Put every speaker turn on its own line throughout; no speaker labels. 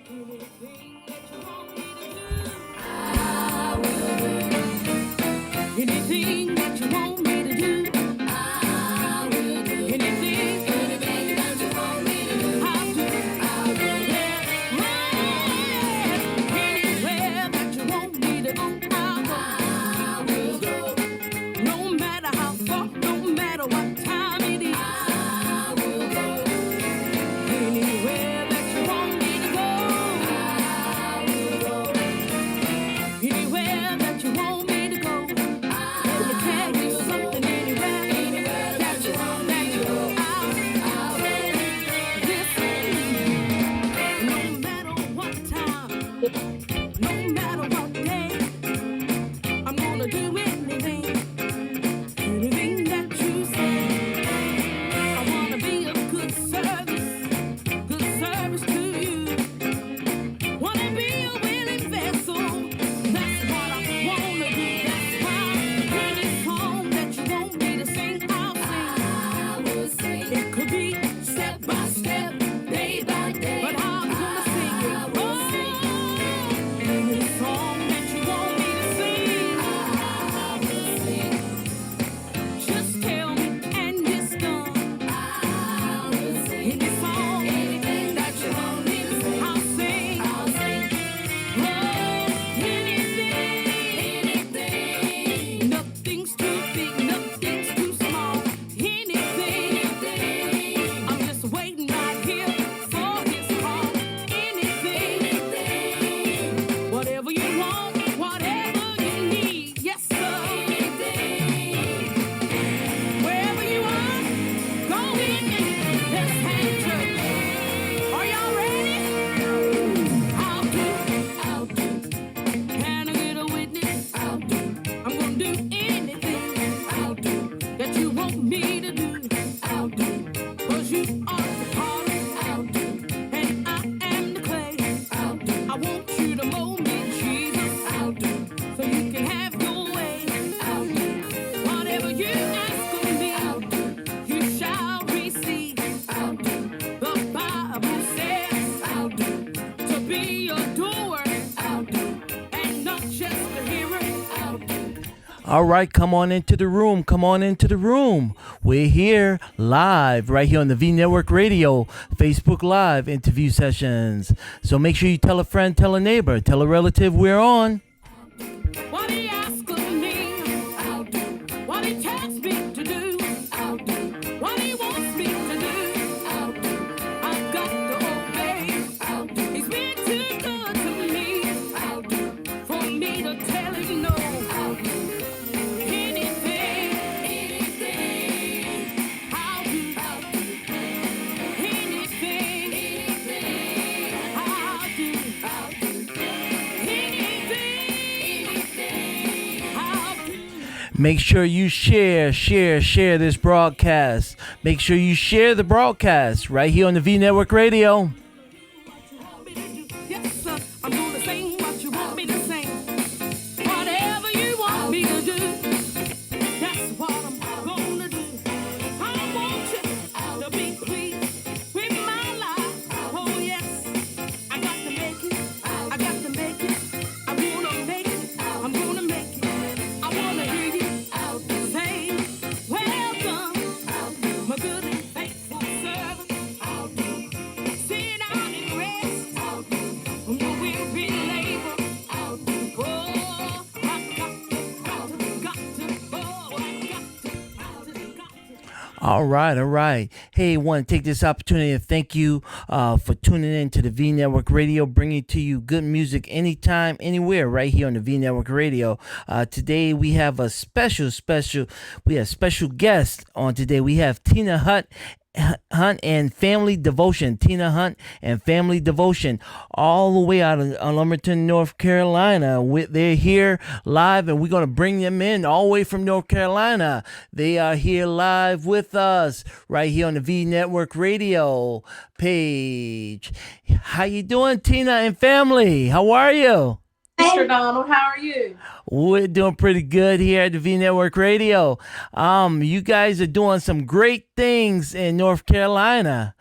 Anything that you want me to do, I will do. Anything that you want me to do, I will do. Anything that you want me to do, I'll do. I'll do. Yeah. Anywhere that you want me to go, I will go. No matter how far, no matter what time it is, I will go. Anywhere that you want me to go, I will go. Anywhere that you want me to go, let me tell you something. Anywhere that you want me to go, I'll go. Listen, no matter what time, no matter what day, I'm gonna do anything, anything that you say. I wanna be of good service to you. Wanna be a willing vessel. That's what I wanna do. That's why any song that you want me to sing, I'll sing. I will sing. It could be step by step, day by day, but I'm gonna sing it. I will sing. Any song that you want me to sing, I will sing. Just tell me and it's done. I will sing. Any song, anything that you want me to sing, I'll sing. I'll sing. Oh, anything. Nothing's too big, nothing's too small. Anything. I'm just waiting right here for his call. Anything. Whatever you want, whatever you need. Yes, sir. Wherever you are, go with me. Let's hang church. Are y'all ready? I'll do. Can I get a witness? I'll do. I'm gonna do anything. I'll do. That you want me to do. I'll do. 'Cause you are the potter. I'll do. And I am the clay. I'll do. I want you to mold me, Jesus. I'll do. So you can have your way. I'll do. Whatever you ask of me, I'll do. You shall receive. I'll do. The Bible says, I'll do. To be a doer, I'll do. And not just a hearer, I'll do.
All right, come on into the room. Come on into the room. We're here live right here on the Vnetwork Radio, Facebook Live interview sessions. So make sure you tell a friend, tell a neighbor, tell a relative we're on.
What he asks of me, I'll do. What he tells me to do, I'll do. What he wants me to do, I'll do. I've got to obey, I'll do. He's been too good to me, I'll do. For me to tell him no, I'll do. Anything, I'll do. Anything, I'll do.
Make sure you share this broadcast. Make sure you share the broadcast right here on the Vnetwork Radio.
Yes, sir. I'm gonna sing what you want me to sing. Whatever you want me to do, that's what I'm gonna do. I want you to be pleased with my life. Oh yes, I got to make it. I got to make it. I wanna make it. I'm gonna make it. I wanna hear you say, well done, my good and faithful servant. Sit down and rest. I'm no weary labor. Oh, I got to.
All right. Hey, want to take this opportunity to thank you for tuning in to the Vnetwork Radio, bringing to you good music anytime, anywhere, right here on the Vnetwork Radio. Today we have a special guest on today. We have Tina Hunt and Family Devotion. Tina Hunt and Family Devotion, all the way out of Lumberton, North Carolina. They're here live, and we're going to bring them in all the way from North Carolina. They are here live with us right here on the Vnetwork Radio page. How you doing, Tina and family? How are you?
Hey, Mr. Donald. How are you?
We're doing pretty good here at the V Network Radio. You guys are doing some great things in North Carolina.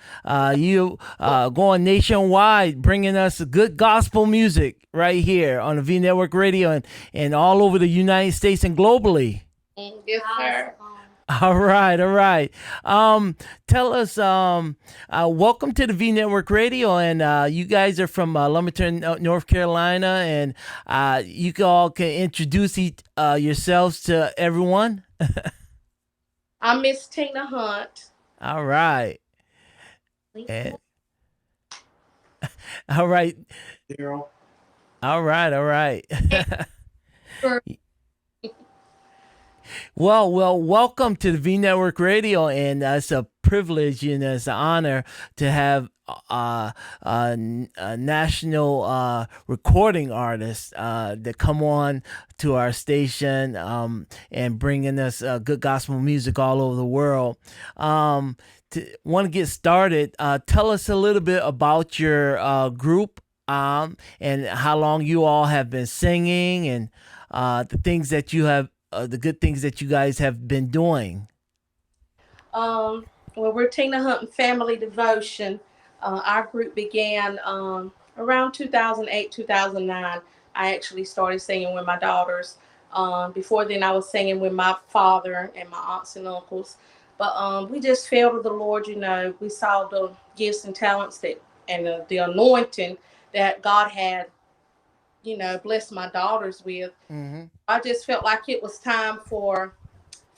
You going nationwide, bringing us good gospel music right here on the V Network Radio and all over the United States and globally.
Yes, sir.
All right, all right. Tell us. Welcome to the V Network Radio, and you guys are from Lumberton, North Carolina, and you all can introduce yourselves to everyone.
I'm Miss Tina Hunt.
All right, and all right, all right, all right. Well, welcome to the V Network Radio, and it's a privilege and it's an honor to have a national recording artist that come on to our station and bringing us good gospel music all over the world. Want to get started? Tell us a little bit about your group and how long you all have been singing and the things that you have the good things that you guys have been doing.
Um, well, we're Tina Hunt and Family Devotion. Our group began around 2008, 2009. I actually started singing with my daughters. Before then, I was singing with my father and my aunts and uncles. But we just fell to the Lord. We saw the gifts and talents that and the anointing that God had, blessed my daughters with.
Hmm.
I just felt like it was time for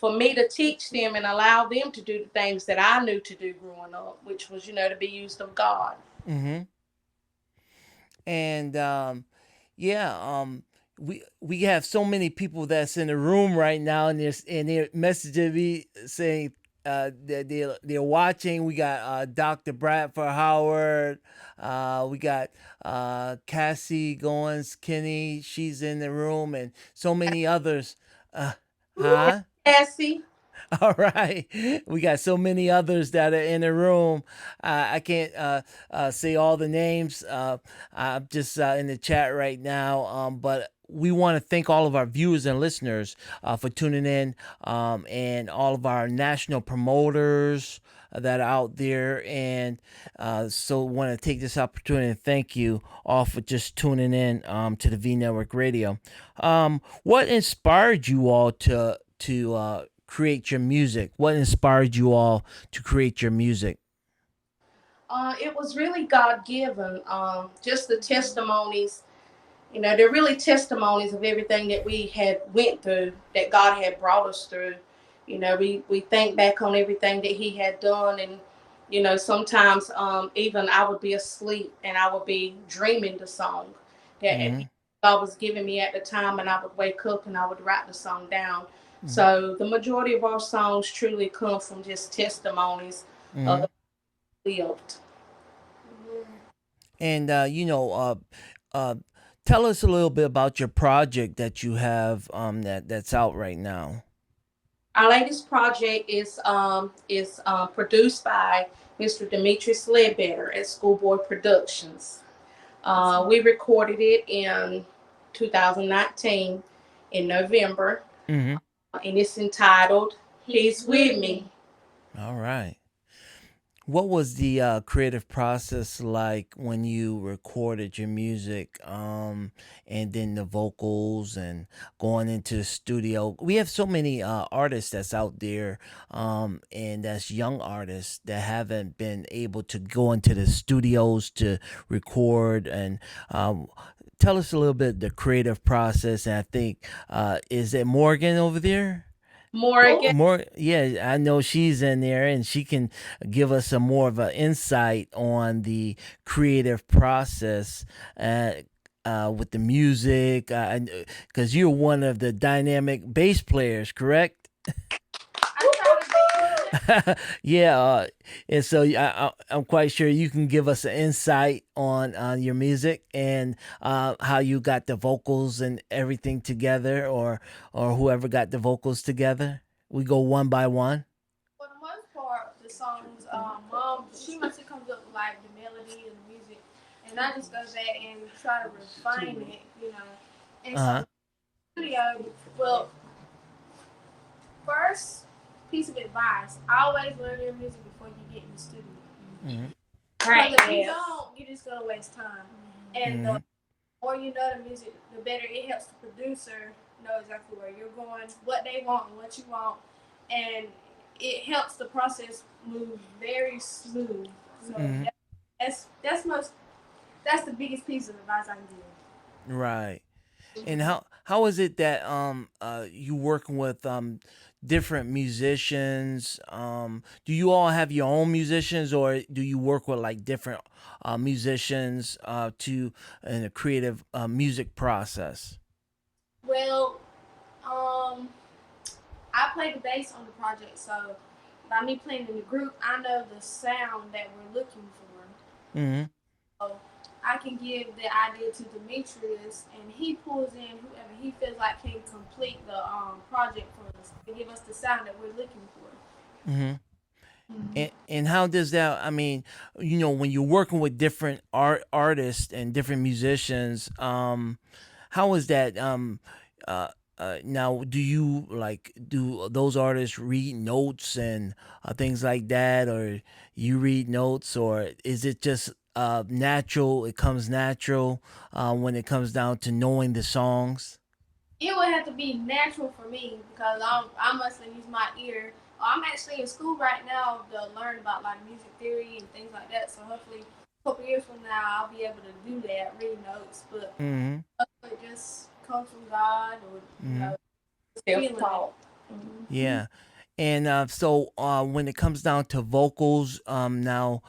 me to teach them and allow them to do the things that I knew to do growing up, which was, to be used of God.
Hmm. And yeah, we have so many people that's in the room right now, and they're messaging me saying that they're watching. We got Dr. Bradford Howard. We got Cassie Goins Kinney. She's in the room, and so many others. Uh, huh?
Cassie.
All right. We got so many others that are in the room. I can't say all the names. I'm just in the chat right now. But we want to thank all of our viewers and listeners for tuning in and all of our national promoters that are out there. And so want to take this opportunity to thank you all for just tuning in to the V Network Radio. What inspired you all to create your music? What inspired you all to create your music?
It was really God given. Just the testimonies, they're really testimonies of everything that we had went through, that God had brought us through. We think back on everything that He had done, and sometimes even I would be asleep and I would be dreaming the song that
Mm-hmm.
God was giving me at the time, and I would wake up and I would write the song down.
Mm-hmm.
So the majority of our songs truly come from just testimonies of
Mm-hmm.
the lived.
And uh, tell us a little bit about your project that you have that's out right now.
Our latest project is produced by Mr. Demetrius Ledbetter at Schoolboy Productions. We recorded it in 2019 in November,
Mm-hmm.
and it's entitled "He's With Me."
All right. What was the creative process like when you recorded your music, and then the vocals and going into the studio? We have so many artists that's out there, and that's young artists that haven't been able to go into the studios to record. And tell us a little bit the creative process. And I think is it Morgan over there?
Morgan.
More, yeah, I know she's in there, and she can give us some more of an insight on the creative process with the music, because you're one of the dynamic bass players, correct? Yeah, and so I'm quite sure you can give us an insight on your music and how you got the vocals and everything together, or whoever got the vocals together. We go one by one.
For the most part, the songs, mom, she mostly comes up with like the melody and the music, and I just go back and try to refine it, And so
Uh-huh.
studio, well, first piece of advice: always learn your music before you get in the studio.
Mm-hmm.
Because if you don't, you're just gonna waste time. And
Mm-hmm.
the more you know the music, the better it helps the producer know exactly where you're going, what they want, and what you want, and it helps the process move very smooth. So
Mm-hmm.
that's most that's the biggest piece of advice I can
Right.
give.
And how is it that you working with different musicians? Do you all have your own musicians, or do you work with like different musicians to in a creative music process?
Well, I play the bass on the project, so by me playing in the group, I know the sound that we're looking for.
Mm-hmm.
So I can give the idea to Demetrius, and he pulls in whoever he feels like can complete the project for us to give us the sound that we're looking for.
Mm-hmm.
Mm-hmm.
And how does that? I mean, when you're working with different artists and different musicians, how is that? Uh, now, do you like do those artists read notes and things like that, or you read notes, or is it just natural? It comes natural when it comes down to knowing the songs.
It would have to be natural for me because I mostly use my ear. I'm actually in school right now to learn about like music theory and things like that. So hopefully, a couple years from now, I'll be able to do that, read notes. But
Mm-hmm.
it just comes from God, or
Mm-hmm.
feeling it.
Self-taught. Mm-hmm.
Yeah. And so when it comes down to vocals, uh, now,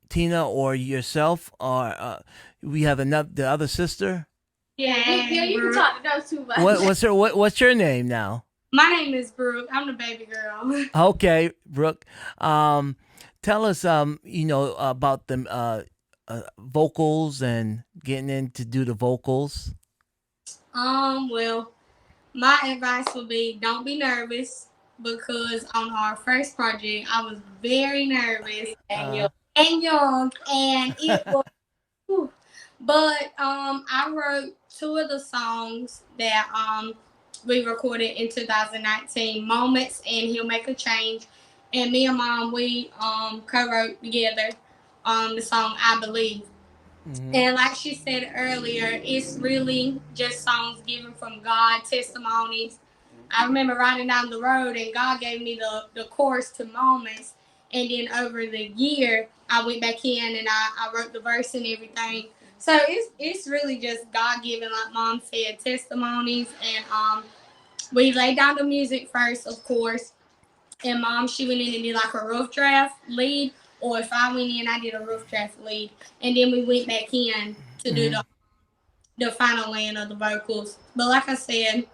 Tina or yourself, or we have another the other sister.
Yeah, you can talk to those two.
What's your name now?
My name is Brooke. I'm the baby girl.
Okay, Brooke. Um, Tell us about the vocals and getting in to do the vocals.
Well, my advice would be don't be nervous because on our first project, I was very nervous
And you
and young, and it was. Whew. But I wrote two of the songs that we recorded in 2019, "Moments" and "He'll Make a Change," and me and Mom we co-wrote together the song "I Believe."
Mm-hmm.
And like she said earlier, it's really just songs given from God, testimonies. I remember riding down the road and God gave me the chorus to "Moments." And then over the year, I went back in and I wrote the verse and everything. So it's really just God given, like Mom said, testimonies. And we laid down the music first, of course. And Mom, she went in and did like a rough draft lead. Or if I went in, I did a rough draft lead. And then we went back in to do
Mm-hmm.
the final land of the vocals. But like I said,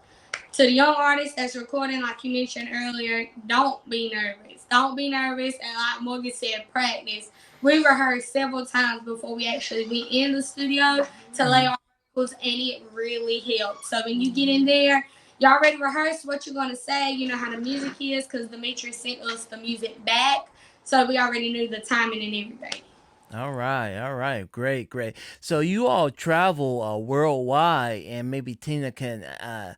to the young artists that's recording, like you mentioned earlier, don't be nervous. Don't be nervous. And like Morgan said, practice. We rehearsed several times before we actually went in the studio to lay
Mm-hmm.
our vocals, and it really helped. So when you get in there, you already rehearsed what you're going to say. You know how the music is because Demetrius sent us the music back. So we already knew the timing and everything.
All right, great, great. So you all travel worldwide, and maybe Tina can uh,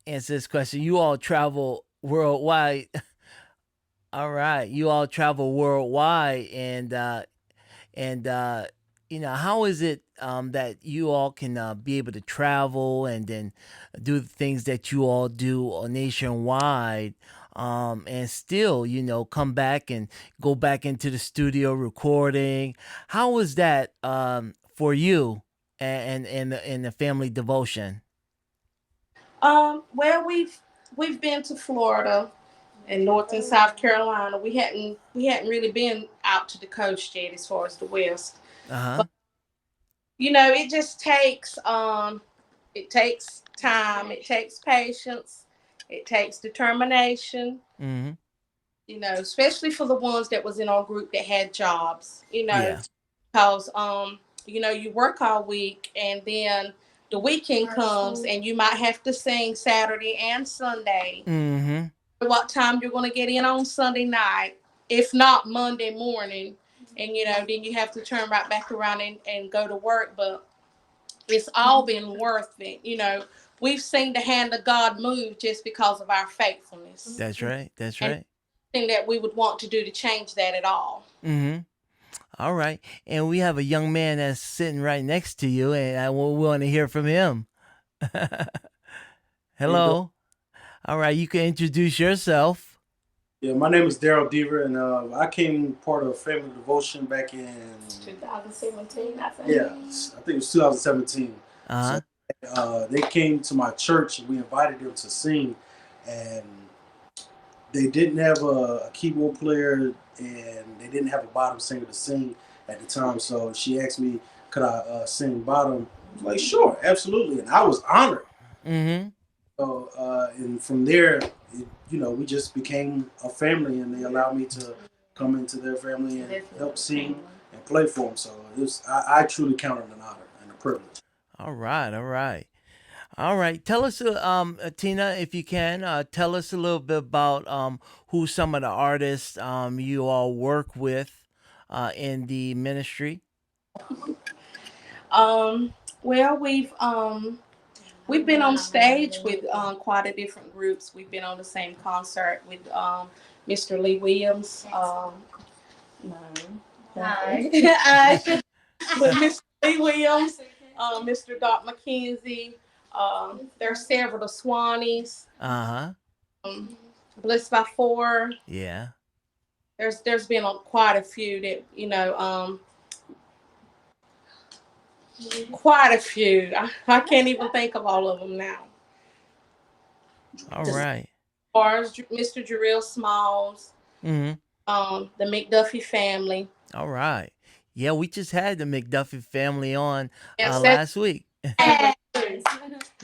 answer this question. You all travel worldwide. All right, you all travel worldwide, and how is it that you all can be able to travel and then do the things that you all do nationwide, and still come back and go back into the studio recording? How was that for you and the family devotion?
Well, we've been to Florida and North and South Carolina. We hadn't really been out to the coast yet, as far as the West.
Uh-huh.
But it just takes time, it takes patience, it takes determination.
Mm-hmm.
Especially for the ones that was in our group that had jobs.
Yeah.
Because you work all week and then the weekend comes and you might have to sing Saturday and Sunday.
Mm-hmm.
What time you're going to get in on Sunday night, if not Monday morning, and then you have to turn right back around and go to work. But it's all been worth it. We've seen the hand of God move just because of our faithfulness.
That's right. That's
And
right.
nothing that we would want to do to change that at all.
Mm-hmm. All right. And we have a young man that's sitting right next to you, and we want to hear from him.
How you doing?
Hello. All right. You can introduce yourself.
Yeah, my name is Daryl Deaver, and I came part of Family Devotion back in
2017, I think.
I think it was 2017.
Uh-huh.
So they came to my church, and we invited them to sing, and they didn't have a keyboard player, and they didn't have a bottom singer to sing at the time. So she asked me, could I sing bottom? I was like, sure, absolutely, and I was honored.
Mm-hmm.
So, and from there, we just became a family, and they allowed me to come into their family and help sing and play for them. So I truly count it an honor and a privilege.
All right. All right. All right. Tell us, Tina, if you can, tell us a little bit about who some of the artists you all work with in the ministry.
Well, we've been on stage with quite a different groups. We've been on the same concert with Mr. Lee Williams. No. With Mr. Lee Williams, Mr. Doc McKenzie. There are several, the Swannies,
Uh-huh.
Bliss by Four.
Yeah.
There's been quite a few that quite a few. I can't even think of all of them now.
All right.
As far as Mr. Jarrell Smalls,
Mm-hmm.
the Mcduffie Family.
All right. Yeah, we just had the Mcduffie family on
Yes,
last week.
Yes.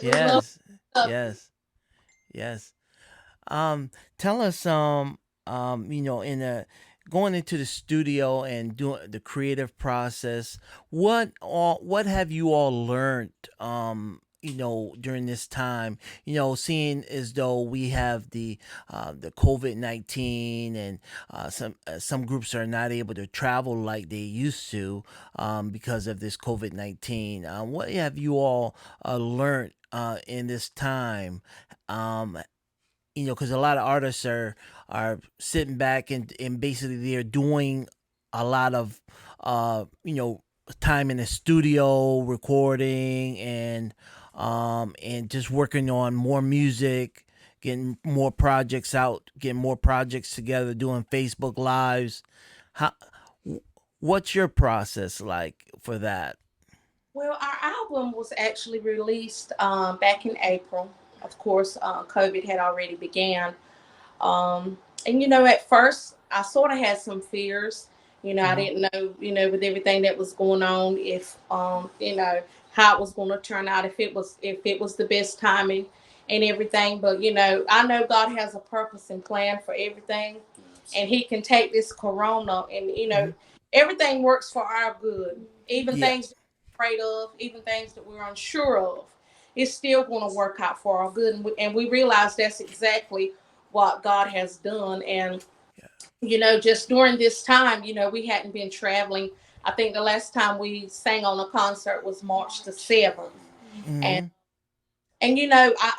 Yes. Yes. Yes. Tell us in a going into the studio and doing the creative process, what have you all learned during this time, seeing as though we have the COVID-19, and some groups are not able to travel like they used to because of this COVID-19. What have you all learned in this time? Um, because a lot of artists are sitting back, and basically they're doing a lot of time in the studio recording, and just working on more music, getting more projects out, getting more projects together, doing Facebook lives. How what's your process like for that?
Well, our album was actually released back in April. Of course, COVID had already began. And at first I sort of had some fears. I
Hmm.
didn't know, with everything that was going on, if how it was going to turn out, if it was the best timing and everything. But I know God has a purpose and plan for everything, and He can take this corona, and
Hmm.
everything works for our good. Even
Yeah.
things that we're afraid of, even things that we're unsure of, it's still going to work out for our good. And we realize that's exactly what God has done. And just during this time, we hadn't been traveling. I think the last time we sang on a concert was March the 7th. And
Hmm.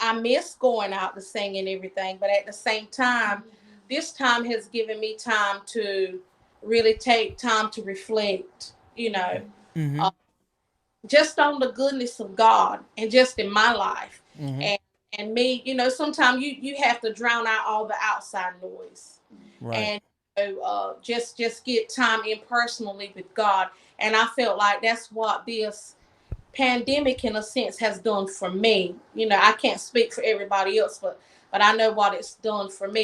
I miss going out to sing and everything, but at the same time, this time has given me time to really take time to reflect,
Hmm.
uh, just on the goodness of God and just in my life.
Hmm.
And me, sometimes you have to drown out all the outside noise,
Right.
and just get time in personally with God. And I felt like that's what this pandemic, in a sense, has done for me. I can't speak for everybody else, but I know what it's done for me.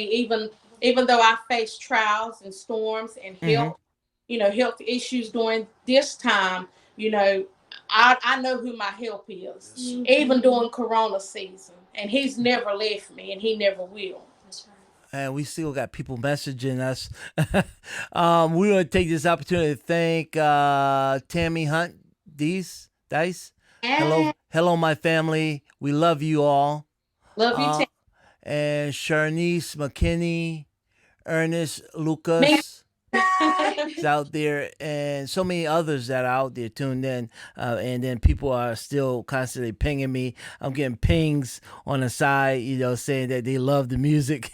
Even though I faced trials and storms and
Hmm.
health issues during this time, you know, I know who my help is, even during Corona season. And He's never left me, and He never will.
And we still got people messaging us. We want to take this opportunity to thank Tammy Hunt, Dice. Hello, hello, my family. We love you all.
Love you,
Uh,
Tim.
and Sharnice McKinney, Ernest
Me,
Lucas. It's out there, and so many others that are out there tuned in. And then people are still constantly pinging me. I'm getting pings on the side, saying that they love the music.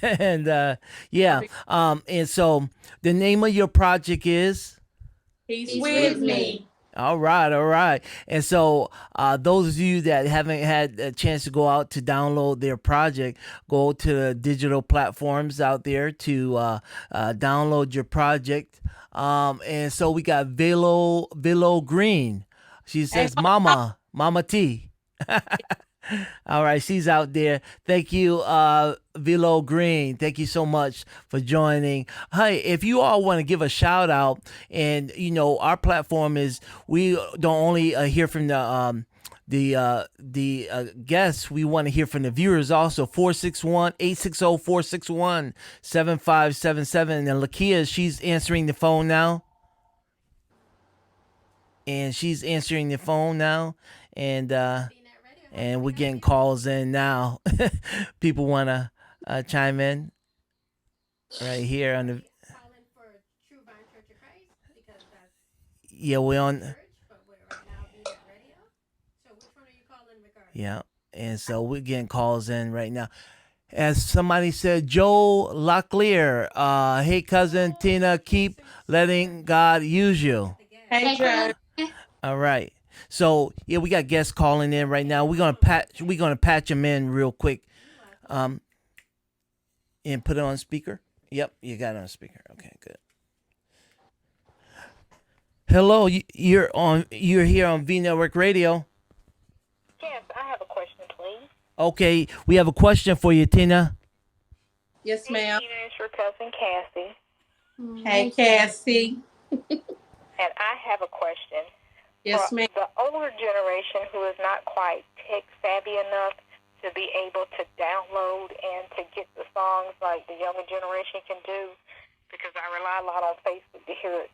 And yeah. And so the name of your project is.
He's
He's
with
with
me.
me.
All right, all right. And so, those of you that haven't had a chance to go out to download their project, go to the digital platforms out there to download your project. And so we got Velo Green. She
Hey,
says, Mama T. All right, she's out there. Thank you, Velo Green. Thank you so much for joining. Hey, if you all want to give a shout out, and our platform is we don't only hear from the guests, we want to hear from the viewers also. 461-860-461-7577. And Lakia, she's answering the phone now. And we're getting calls in now. People want to chime in right here on the. Yeah, we're on. Yeah, and so we're getting calls in right now. As somebody said, Joe Locklear, hey cousin Tina, keep letting God use you.
Hey, Joe.
All right. So yeah, we got guests calling in right now. We're gonna patch them in real quick, and put it on speaker. Yep, you got it on speaker. Okay, good. Hello, you're here on Vnetwork Radio.
Yes, I have a question, please.
Okay, we have a question for you, Tina.
Yes, ma'am.
Tina, it's your cousin Cassie,
Hey, Cassie.
and I have a question.
Yes,
For
ma'am.
the older generation who is not quite tech savvy enough to be able to download and to get the songs like the younger generation can do, because I rely a lot on Facebook to hear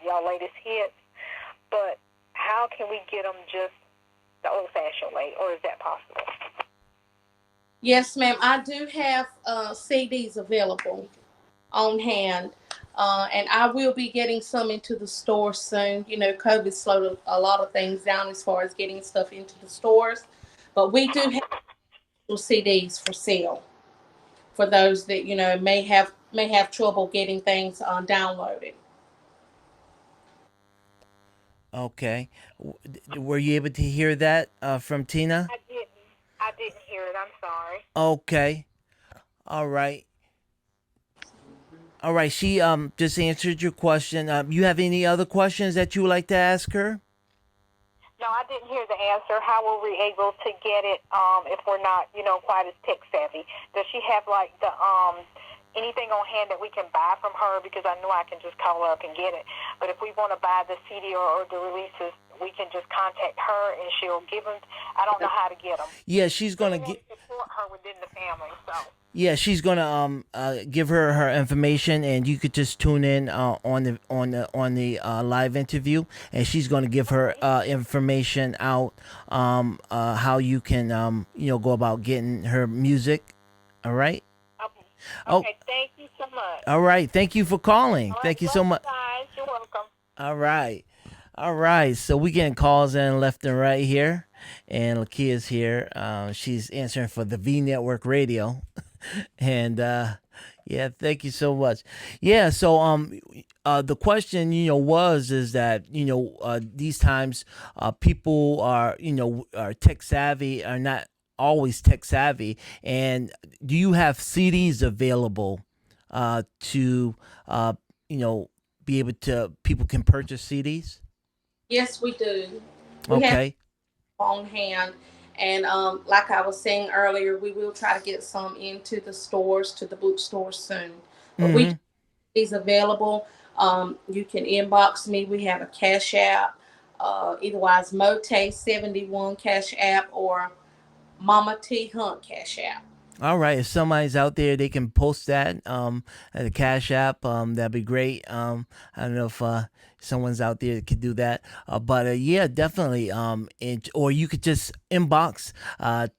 y'all latest hits, but how can we get them just the old-fashioned way, or is that possible?
Yes, ma'am. I do have CDs available on hand. And I will be getting some into the store soon. COVID slowed a lot of things down as far as getting stuff into the stores. But we do have CDs for sale for those that, may have trouble getting things downloaded.
Okay, were you able to hear that from Tina?
I didn't hear it. I'm sorry.
Okay, all right. All right, she just answered your question. You have any other questions that you would like to ask her?
No, I didn't hear the answer. How were we able to get it if we're not, quite as tech savvy? Does she have like the anything on hand that we can buy from her? Because I know I can just call her up and get it. But if we want to buy the CD or the releases, we can just contact her and she'll give them. I don't know how to get them.
Yeah, she's gonna
get support her within the family. So.
Yeah, she's gonna give her information, and you could just tune in on the live interview, and she's gonna give her information out how you can go about getting her music. All right.
Okay.
Oh.
Okay. Thank you so much.
All right. Thank you for calling.
All
Thank
right,
you so much.
Guys, you're welcome.
All right. All right. So we getting calls in left and right here, and Lakia's here. She's answering for the Vnetwork Radio. And yeah, thank you so much. Yeah, so the question is that these times people are tech savvy, are not always tech savvy. And do you have CDs available to be able to people can purchase CDs?
Yes, we do. We
Okay.
have on hand. And like I was saying earlier, we will try to get some into the stores, to the bookstores soon. But we have these available. You can inbox me. We have a Cash App, eitherwise Mote71 Cash App or Mama T Hunt Cash App.
All right. If somebody's out there, they can post that at the Cash App. That'd be great. I don't know if someone's out there that could do that. But yeah, definitely. Or you could just inbox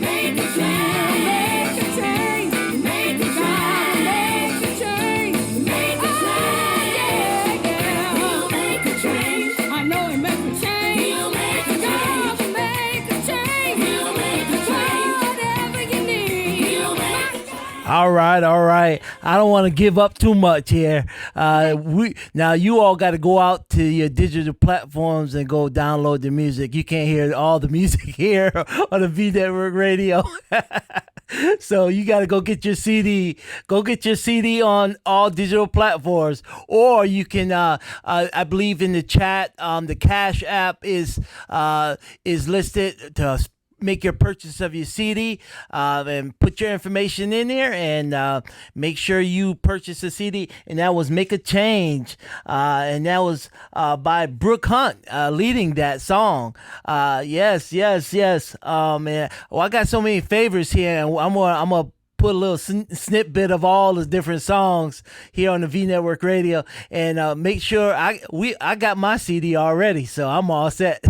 Make a change. Make a change. Make a change. Make a change. Make a change. Yeah, yeah. He'll make a change. I know He'll make a change. He'll make a change. God will make a change. He'll make a change. Whatever you need. He'll make a change.
All right, all right. I don't want to give up too much here. Now you all got to go out to your digital platforms and go download the music. You can't hear all the music here on the Vnetwork radio. So you got to go get your CD. Go get your CD on all digital platforms, or you can. I believe in the chat, the Cash App is listed to make your purchase of your CD, and put your information in there, and make sure you purchase a CD. And that was Make a Change, and that was by Brooke Hunt, leading that song. Yes, yes, yes. Man, well, I got so many favorites here, and I'm gonna put a little snippet of all the different songs here on the Vnetwork radio, and make sure I got my CD already, so I'm all set.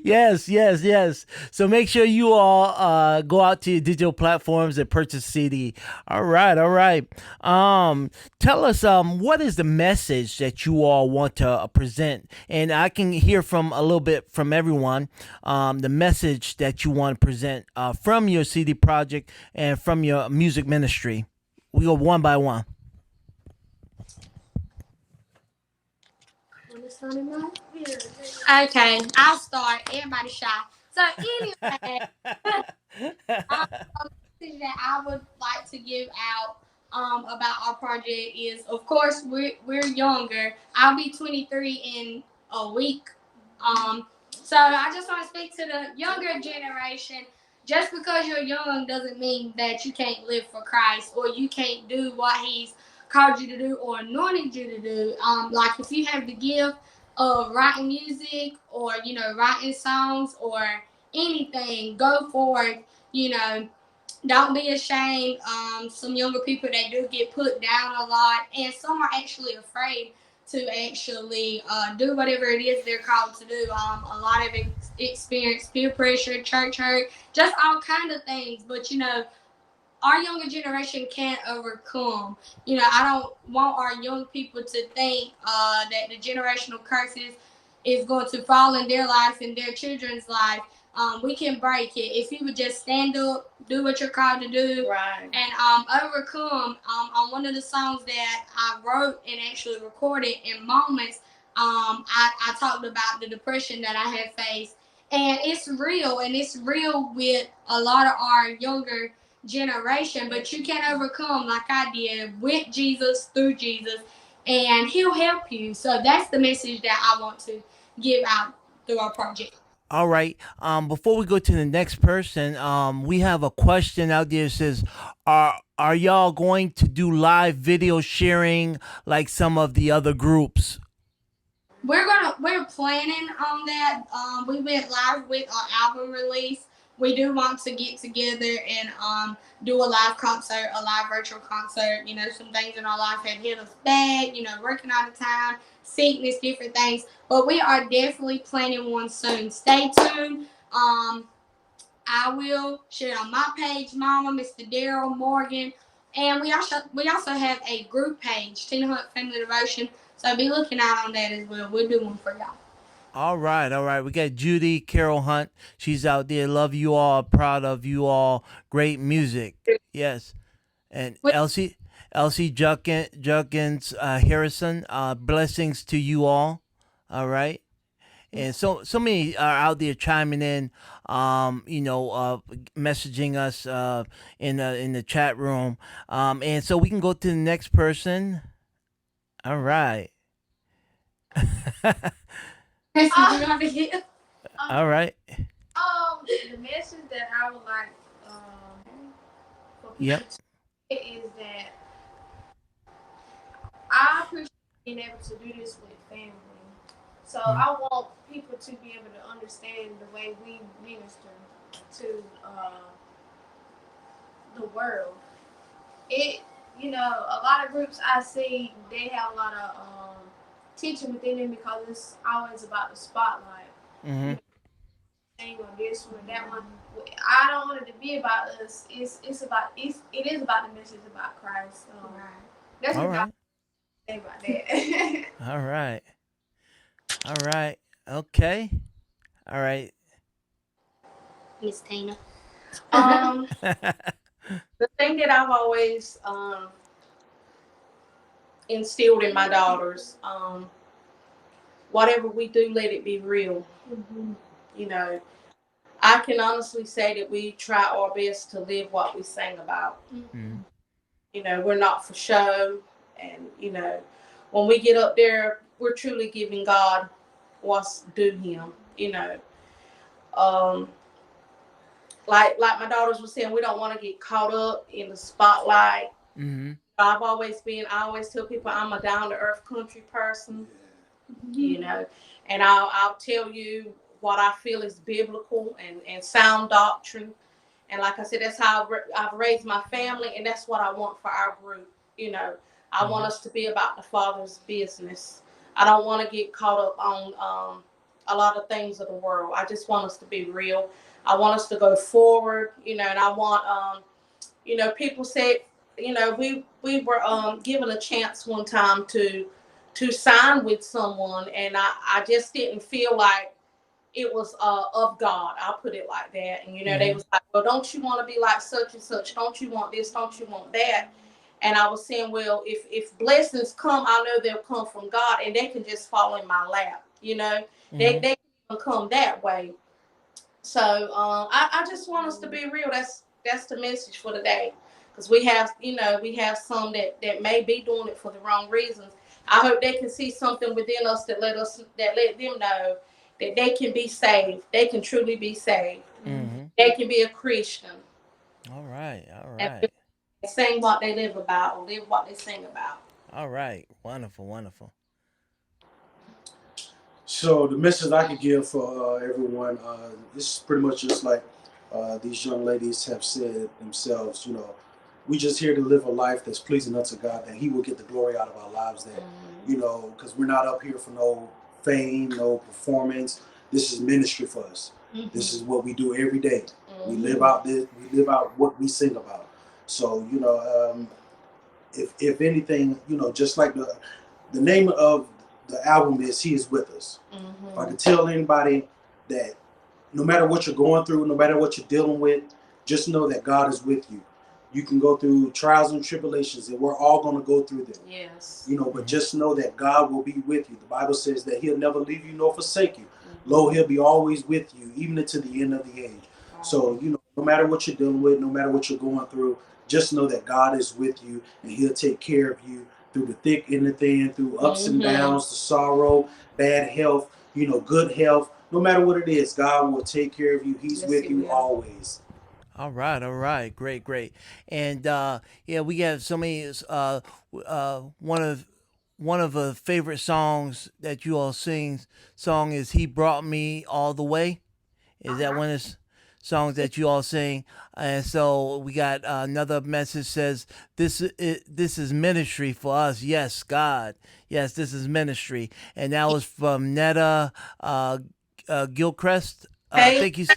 Yes, yes, yes. So make sure you all go out to your digital platforms and purchase CD. All right, all right. Tell us what is the message that you all want to present, and I can hear from a little bit from everyone. The message that you want to present from your CD project and from your music ministry. We go one by one.
Okay, I'll start. Everybody shy. So anyway, the message that I would like to give out about our project is, of course, we're younger. I'll be 23 in a week. So I just want to speak to the younger generation. Just because you're young doesn't mean that you can't live for Christ or you can't do what He's called you to do or anointed you to do. Like if you have the gift of writing music or writing songs or anything, go for it. Don't be ashamed. Some younger people, they do get put down a lot, and some are actually afraid to actually do whatever it is they're called to do. A lot of experience peer pressure, church hurt, just all kind of things. But our younger generation can't overcome. I don't want our young people to think that the generational curses is going to fall in their life and their children's life, we can break it if you would just stand up, do what you're called to do,
Right.
and overcome. On one of the songs that I wrote and actually recorded in moments, I talked about the depression that I had faced, and it's real with a lot of our younger generation, but you can overcome like I did with Jesus, through Jesus, and he'll help you. So that's the message that I want to give out through our project.
All right. Before we go to the next person, we have a question out there that says, are y'all going to do live video sharing like some of the other groups?
We're planning on that. We went live with our album release. We do want to get together and do a live concert, a live virtual concert. You know, some things in our life had hit us back. You know, working all the time, sickness, different things. But we are definitely planning one soon. Stay tuned. I will share it on my page, Mama, Mr. Daryl Morgan, and we also have a group page, Tina Hunt Family Devotion. So be looking out on that as well. We'll do one for y'all.
All right, all right. We got Judy Carol Hunt. She's out there. Love you all. Proud of you all. Great music. Yes. And Elsie Junkins Harrison. Blessings to you all. All right. And so many are out there chiming in, messaging us in the chat room. And so we can go to the next person. All right. All right.
The message that I would like for people
Yep.
to get is that I appreciate being able to do this with family. So I want people to be able to understand the way we minister to the world. A lot of groups I see, they have a lot of teaching within them because it's always about the spotlight.
Mm-hmm.
Thing or this one, that one. I don't want it to be about us. It is about the message about Christ. So that's
All
what
right.
I say about that.
All right. All right. Okay. All right.
Miss Tina.
The thing that I've always instilled in my daughters, whatever we do, let it be real.
Mm-hmm.
You know, I can honestly say that we try our best to live what we sing about.
Mm-hmm.
You know, we're not for show. And, you know, when we get up there, we're truly giving God what's due him, you know. Like my daughters were saying, we don't want to get caught up in the spotlight.
Mm-hmm.
I always tell people I'm a down-to-earth country person, you know, and I'll tell you what I feel is biblical and sound doctrine. And like I said, that's how I've raised my family, and that's what I want for our group. You know, I want us to be about the Father's business. I don't want to get caught up on a lot of things of the world. I just want us to be real. I want us to go forward, you know, and I want, people said, you know, we were given a chance one time to sign with someone, and I just didn't feel like it was of God. I'll put it like that. And, you know, they was like, well, don't you want to be like such and such? Don't you want this? Don't you want that? And I was saying, well, if blessings come, I know they'll come from God, and they can just fall in my lap. You know, they can come that way. So I just want us to be real. That's the message for today. Because we have some that may be doing it for the wrong reasons. I hope they can see something within us that let them know that they can be saved. They can truly be saved.
Mm-hmm.
They can be a Christian.
All right. All
And
right.
sing what they live about, or live what they sing about.
All right. Wonderful. Wonderful.
So the message I could give for everyone, this is pretty much just like these young ladies have said themselves. You know, we just here to live a life that's pleasing unto God, that He will get the glory out of our lives. That you know, because we're not up here for no fame, no performance. This is ministry for us. This is what we do every day. We live out this. We live out what we sing about. So you know, if anything, you know, just like the name of the album is He Is With Us. If I could tell anybody that no matter what you're going through, no matter what you're dealing with, just know that God is with you. You can go through trials and tribulations, and we're all going to go through them.
Yes.
You know, but just know that God will be with you. The Bible says that He'll never leave you nor forsake you. Lo, He'll be always with you, even until the end of the age. So, you know, no matter what you're dealing with, no matter what you're going through, just know that God is with you, and He'll take care of you through the thick and the thin, through ups and downs, the sorrow, bad health, you know, good health. No matter what it is, God will take care of you. He's with you always.
All right, great. And yeah, we have so many. One of the favorite songs that you all song is "He Brought Me All the Way." Is that one of the songs that you all sing? And so we got another message says this is ministry for us. Yes, God. Yes, this is ministry. And that was from Netta Gilchrist. Thank you.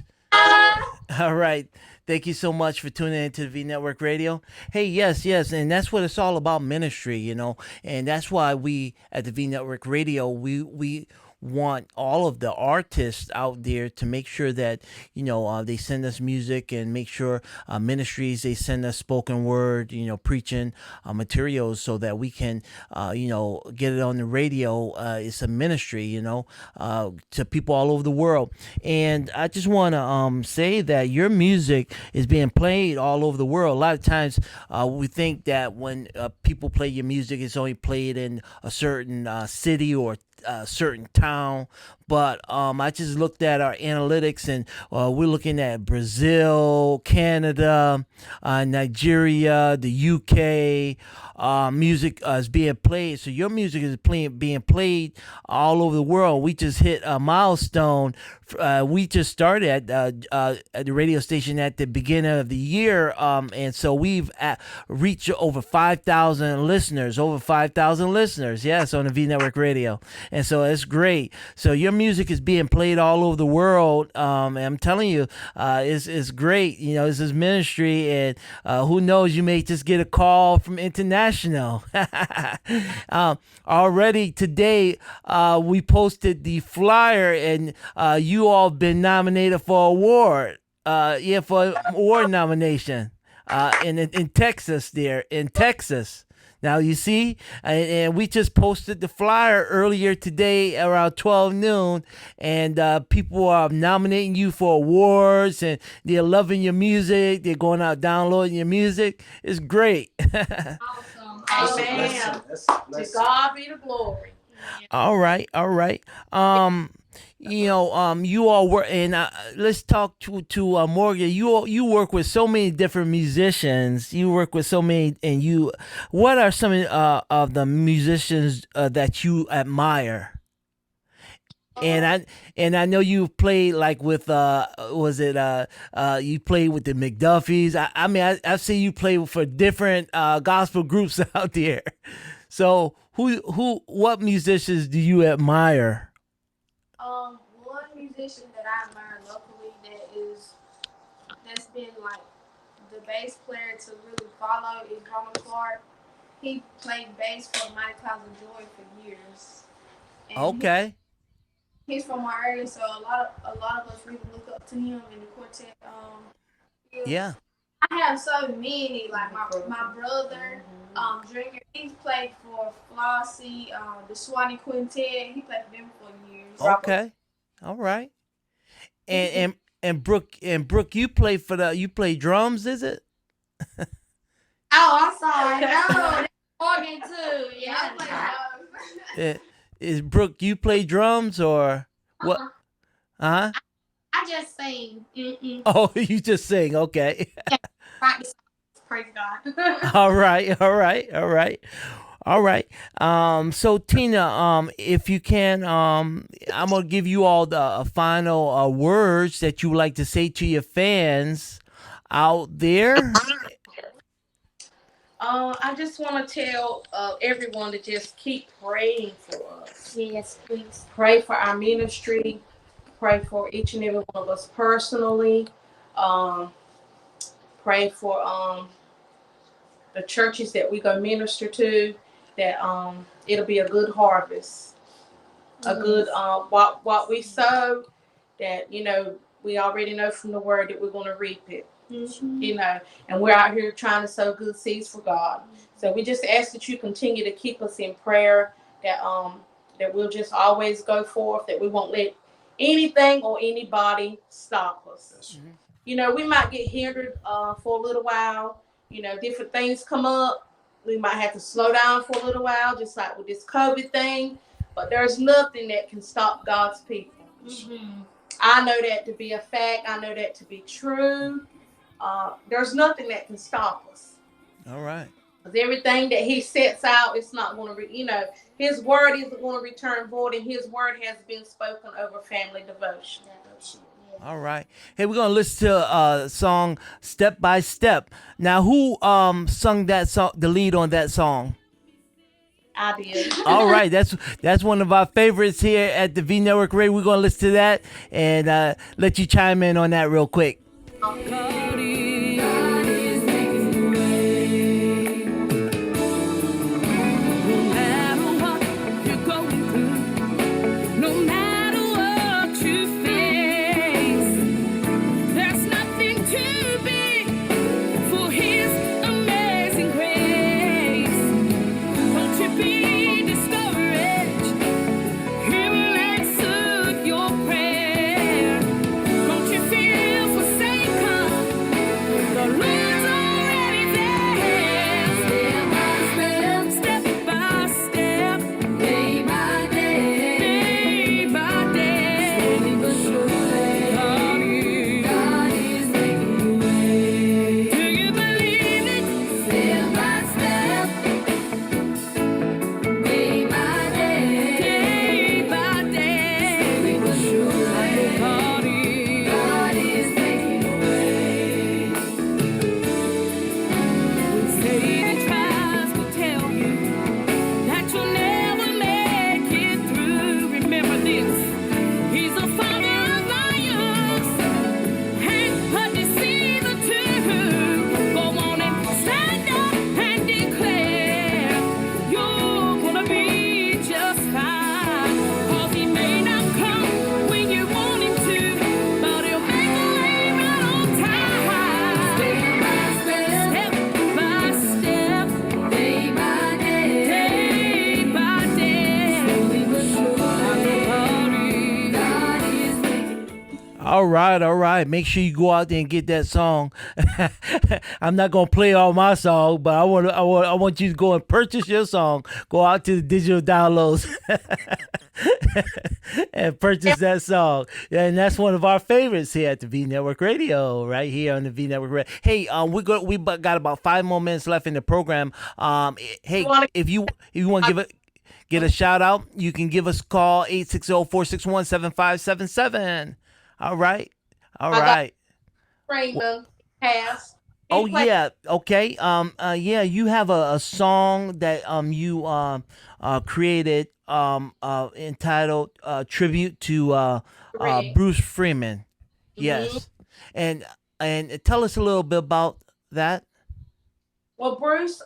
All right. Thank you so much for tuning into the V Network Radio. Hey, yes, and that's what it's all about, ministry, you know, and that's why we at the V Network Radio we want all of the artists out there to make sure that they send us music, and make sure ministries, they send us spoken word, preaching materials, so that we can get it on the radio. It's a ministry, to people all over the world. And I just want to say that your music is being played all over the world. A lot of times we think that when people play your music, it's only played in a certain city or a certain town. But I just looked at our analytics, and we're looking at Brazil, Canada, Nigeria, the UK. Music is being played. So your music is being played all over the world. We just hit a milestone. We just started at the radio station at the beginning of the year, and so we've reached over 5,000 listeners. Yes, on the V Network Radio, and so it's great. So your music is being played all over the world, and I'm telling you, it's great. This is ministry, and who knows, you may just get a call from international. Already today, we posted the flyer, and you all been nominated for award. For award nomination in Texas, there in Texas. Now you see, and we just posted the flyer earlier today around 12 noon, and people are nominating you for awards, and they're loving your music. They're going out downloading your music. It's great.
Awesome.
Amen. To God be the glory.
All right. You all work, and let's talk to Morgan. You work with so many different musicians. You work with so many, and what are some of the musicians that you admire? And I know you played like with you played with the Mcduffies. I see you play for different gospel groups out there. So what musicians do you admire?
One musician that I admire locally that's been like the bass player to really follow is Drummer Clark. He played bass for Mighty Clouds of Joy for years. And
Okay.
He's from our area, so a lot of us really look up to him in the quartet.
Yeah.
I have so many, like my brother, Junior. He's played for Flossie, the Swanee Quintet. He played for them for years.
Okay. All right. And Brooke, you play drums, is it?
Oh, I'm sorry. No, organ too. Yeah, I play drums.
Is Brooke, you play drums or what? Huh?
I just sing. Mm-mm.
Oh, you just sing. Okay.
Practice. Praise God.
All right. So Tina, if you can, I'm gonna give you all the final words that you would like to say to your fans out there.
I just want to tell everyone to just keep praying for us.
Yes, please.
Pray for our ministry. Pray for each and every one of us personally. Pray for the churches that we go minister to, that it'll be a good harvest. a good what we sow, that we already know from the word that we're going to reap it. And we're out here trying to sow good seeds for God. So we just ask that you continue to keep us in prayer, that we'll just always go forth, that we won't let anything or anybody stop us. We might get hindered for a little while. Different things come up. We might have to slow down for a little while, just like with this COVID thing. But there's nothing that can stop God's people. I know that to be a fact. I know that to be true. There's nothing that can stop us.
All right.
Because everything that He sets out, it's not going to, His word isn't going to return void, and His word has been spoken over family devotion.
Absolutely.
All right. Hey, we're gonna listen to song "Step by Step." Now, who sung that song, the lead on that song?
I did.
All right, that's one of our favorites here at the Vnetwork Radio. We're gonna listen to that and let you chime in on that real quick.
God is making a way. No matter what you're going through, no matter what you face, there's nothing too big for His amazing grace. Don't you be discouraged. He will answer your prayer. Don't you feel forsaken. The Lord's already there. Step by step, day by day, slowly but surely, God is making a way. Do you believe it? Step by step, day by day, slowly but surely, God is making a way. When Satan tries to tell you that you'll never make it through, remember this: He's a father of liars and a deceiver too. Go on and stand up and declare you're gonna be just fine. 'Cause He may not come when you want Him to, but He'll make a way right on time. Step by step, day by day, slowly but surely, God is making.
All right. Make sure you go out there and get that song. I'm not gonna play all my song, but I want you to go and purchase your song. Go out to the digital downloads and purchase that song. And that's one of our favorites here at the Vnetwork Radio, right here on the Vnetwork Radio. Hey, we got about 5 more minutes left in the program. Hey, if you want to get a shout out, you can give us a call 860-461-7577. All right.
Raymond passed.
Oh yeah, okay. Yeah, you have a song that you created entitled "Tribute to Bruce Freeman." Yes, and tell us a little bit about that.
Well, Bruce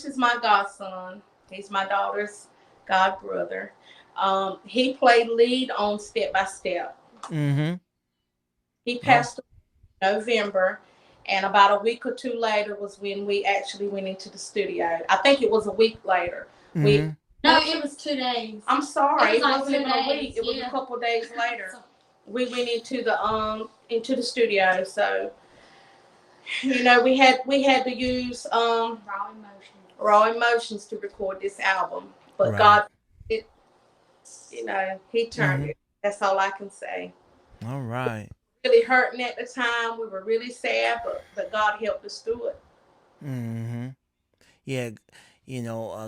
is my godson. He's my daughter's god brother. He played lead on Step by Step.
Mm-hmm.
He passed away in November, and about a week or two later was when we actually went into the studio. I think it was a week later.
Mm-hmm.
No, it was 2 days.
I'm sorry,
It was like
wasn't
2
even a week.
days,
It was
yeah.
a couple days later. We went into the studio. So we had to use raw emotions to record this album. But
Right.
God, He turned it. That's all I can say.
All right.
Really hurting at the time. We were really sad, but God helped us through it.
Mm-hmm. Yeah,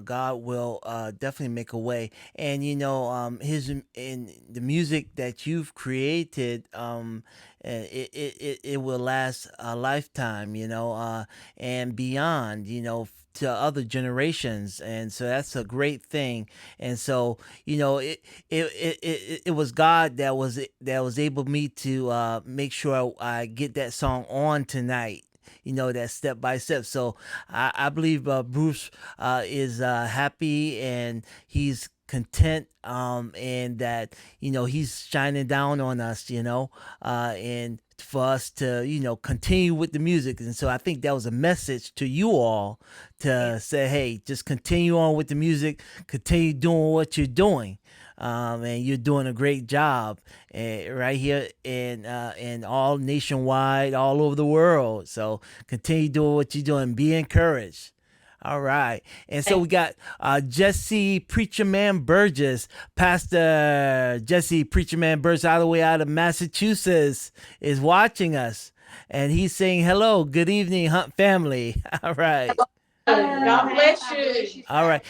God will definitely make a way, and his in the music that you've created, it will last a lifetime, and beyond, to other generations, and so that's a great thing. And so it was God that was able me to make sure I get that song on tonight, that step by step. So I believe Bruce is happy, and he's content, and that he's shining down on us, and for us to continue with the music. And so I think that was a message to you all to say, hey, just continue on with the music, continue doing what you're doing. And you're doing a great job, right here in all nationwide, all over the world. So continue doing what you're doing. Be encouraged. All right. And so we got Jesse Preacher Man Burgess, Pastor Jesse Preacher Man Burgess, all the way out of Massachusetts, is watching us. And he's saying, hello, good evening, Hunt family. All right.
God bless you.
All right.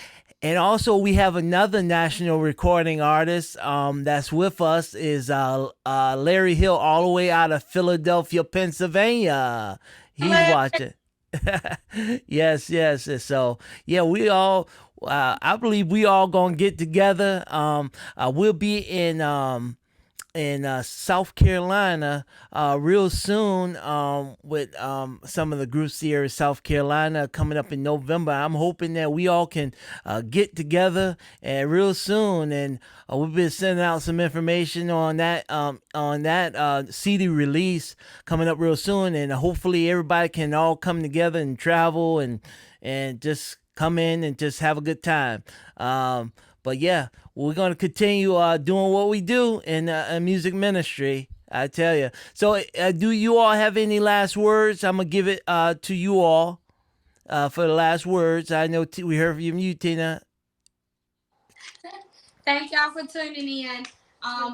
And also we have another national recording artist that's with us is Larry Hill, all the way out of Philadelphia, Pennsylvania. He's watching. Yes. So yeah, we all I believe we all gonna get together. We'll be in South Carolina real soon with some of the groups here in South Carolina coming up in November. I'm hoping that we all can get together and real soon, and we've been sending out some information on that CD release coming up real soon, and hopefully everybody can all come together and travel and just come in and just have a good time. But yeah, we're going to continue doing what we do in music ministry, I tell you. So do you all have any last words? I'm going to give it to you all for the last words. I know we heard from you, Tina.
Thank y'all for tuning in.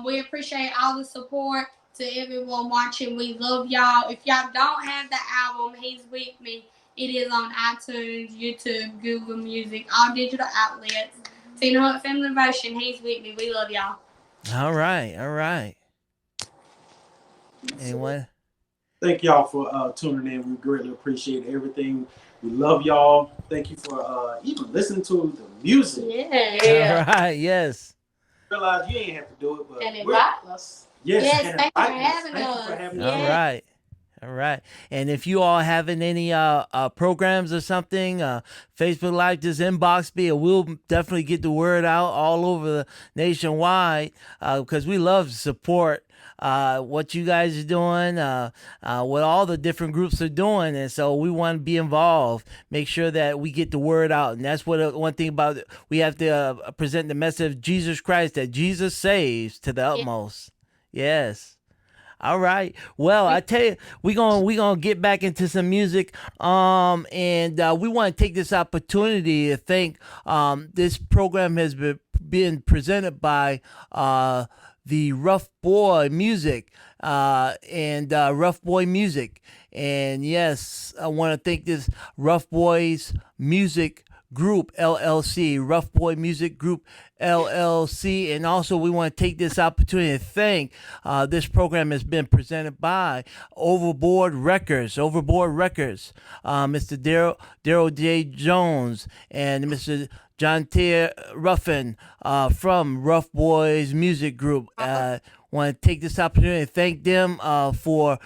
We appreciate all the support to everyone watching. We love y'all. If y'all don't have the album, He's With Me, it is on iTunes, YouTube, Google Music, all digital outlets. Tina Hunt Family Devotion, He's With Me. We love y'all.
All right. Anyone?
Thank y'all for tuning in. We greatly appreciate everything. We love y'all. Thank you for even listening to the music.
Yeah.
All right, yes.
Realize you ain't have to do it, but
And invite us.
Yes,
thank you for having
Thank
us.
you for having
All right. And if you all having any programs or something, Facebook Live, just inbox me, and we'll definitely get the word out all over the nationwide, because we love to support what you guys are doing, what all the different groups are doing, and so we want to be involved, make sure that we get the word out. And that's what one thing about it, we have to present the message of Jesus Christ, that Jesus saves to the utmost. Yes. All right. Well, I tell you, we gonna get back into some music. And we want to take this opportunity to thank this program has been presented by the Rough Boy Music and Rough Boy Music. And yes, I want to thank this Rough Boys Music Group LLC, Rough Boy Music Group LLC. And also we want to take this opportunity to thank this program has been presented by Overboard Records, Mr. Daryl J. Jones and Mr. John T. Ruffin from Rough Boys Music Group. Want to take this opportunity to thank them for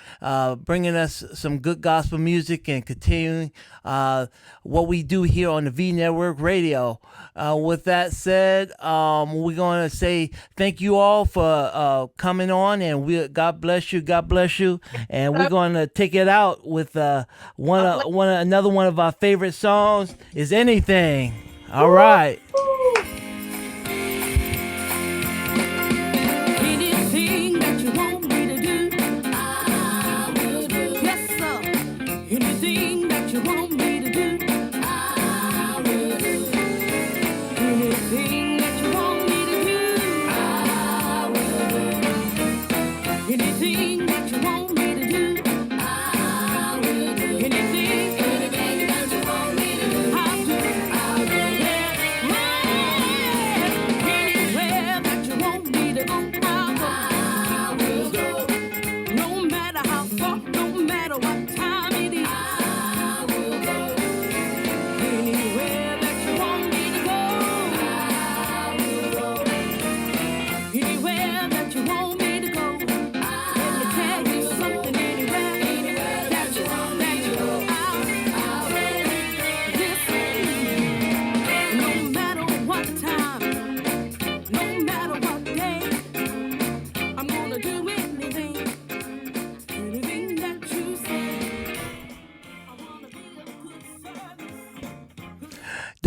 bringing us some good gospel music and continuing what we do here on the Vnetwork Radio. With that said, we're going to say thank you all for coming on, and God bless you, and we're going to take it out with another one of our favorite songs is Anything. All right.
Anything that you want me to do, I will do. Yes, sir. Anything that you want me to do, I will do. Anything that you want me to do, I will do. Anything that you want me to do, I will do. Anything that you want me to do, I'll do. I'll do.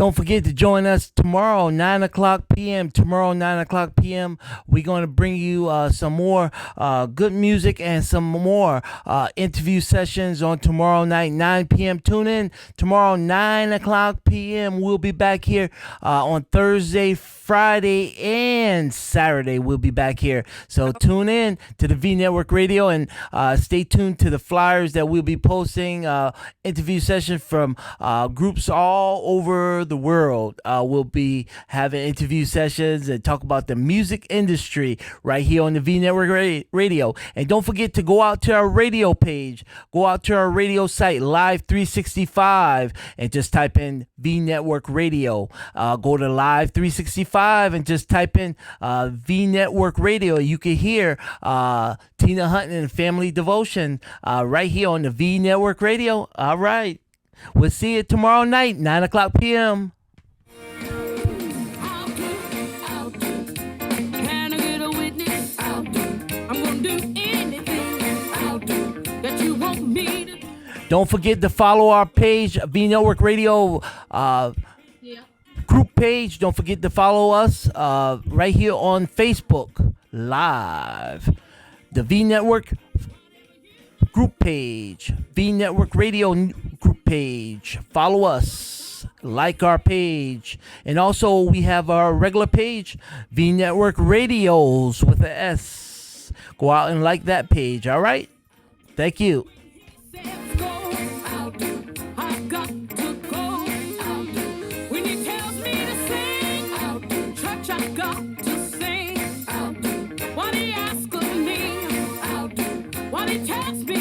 Don't forget to join us tomorrow, 9 o'clock p.m. Tomorrow, 9 o'clock p.m. We're going to bring you some more good music and some more interview sessions on tomorrow night, 9 p.m. Tune in tomorrow, 9 o'clock p.m. We'll be back here on Thursday, Friday, and Saturday. We'll be back here. So tune in to the V Network Radio and stay tuned to the flyers that we'll be posting. Interview sessions from groups all over the world. We'll be having interview sessions and talk about the music industry right here on the V Network Radio. And don't forget to go out to our radio page. Go out to our radio site, Live 365, and just type in V Network Radio. Go to Live 365 and just type in V Network Radio. You can hear Tina Hunt and Family Devotion right here on the V Network Radio. All right. We'll see you tomorrow night, 9 o'clock p.m.
Can I get a witness? I'm gonna do anything that you want me to do.
Don't forget to follow our page, V Network Radio group page. Don't forget to follow us right here on Facebook Live. The V Network group page, V Network Radio group page. Follow us, like our page, and also we have our regular page, V Network Radios with an S. Go out and like that page. All right. Thank you.
Says go out, I got to go out. When he tells me to sing out, church I got to sing out. What he asks of me out, what he tells me.